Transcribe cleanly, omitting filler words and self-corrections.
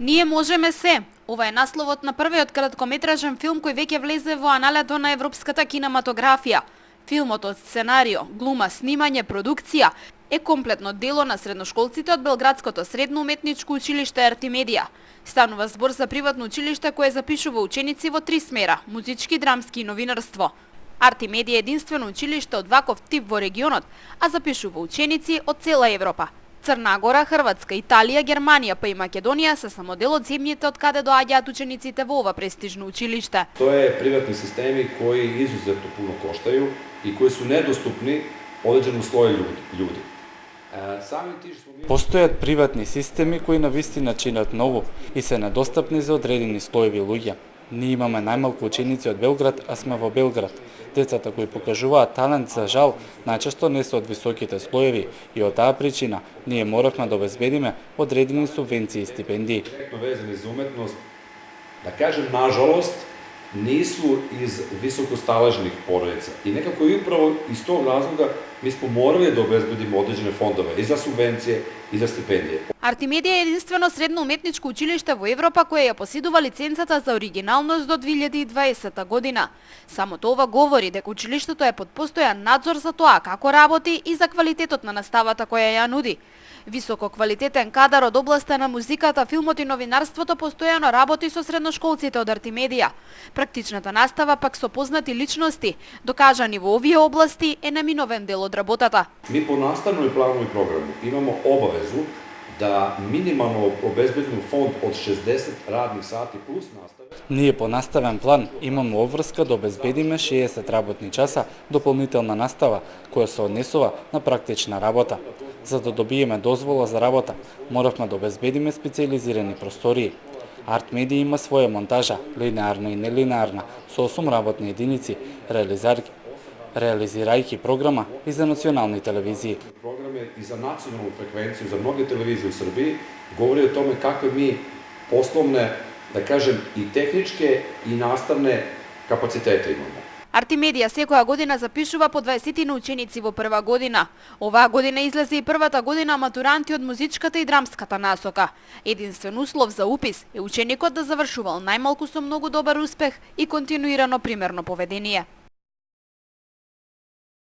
Ние можеме се. Ова е насловот на првиот краткометражен филм кој веќе влезе во аналето на европската кинематографија. Филмот од сценарио, глума, снимање, продукција е комплетно дело на средношколците од Белградското средно уметничко училиште Артимедија. Станува збор за приватно училиште кое запишува ученици во 3 смера: музички, драмски и новинарство. Артимедија е единствено училиште од ваков тип во регионот, а запишува ученици од цела Европа. Црна Гора, Хрватска, Италија, Германија па и Македонија се само дел од земјите од каде доаѓаат учениците во ова престижно училиште. Тоа е приватни системи кои изузетно пуно коштају и кои су недоступни одреđenom слоју луѓе. Постојат приватни системи кои навистина чинат многу и се недостапни за одредени слоеви луѓе. Ние имаме најмалку ученици од Белград, а сме во Белград. Децата кои покажуваат талент, за жал, најчесто не се од високите слоеви и од таа причина ние моравме да обезбедиме одредени субвенции и стипендии. Везани за уметност, да кажем, нажалост, нису из високосталежних породица. И некако и управо из тог разлога ми смо морали да обезбедиме одреđene фондове и за субвенције и за стипендије. Артимедија е единствено средно уметничко училиште во Европа кое ја поседува лиценцата за оригиналност до 2020 година. Само тоа говори дека училиштето е под постојан надзор за тоа како работи и за квалитетот на наставата која ја нуди. Високо квалитетен кадар од областа на музиката, филмот и новинарството постојано работи со средношколците од Артимедија. Практичната настава пак со познати личности, докажани во овие области, е неминовен дел од работата. Ми по наставној планови програми имамо обавезу да минимално обезбедиме фонд од 60 радни сати плюс настава. Ние по наставен план имаме обврска да обезбедиме 60 работни часа дополнителна настава која се однесува на практична работа. За да добиеме дозвола за работа, моравме да обезбедиме специализирани простории. Артмедија има своја монтажа, линеарна и нелинеарна, со 8 работни единици, реализирајќи програма и за национални телевизии. Програме и за националну фреквенцiju, за многе телевизии у Србiji, говори о томе какве ми пословне, да кажем, и техничке и наставне капацитете имамо. Артимедија секоја година запишува по 20 ученици во прва година. Оваа година излезе и првата година матуранти од музичката и драмската насока. Единствен услов за упис е ученикот да завршувал најмалку со многу добар успех и континуирано примерно поведение.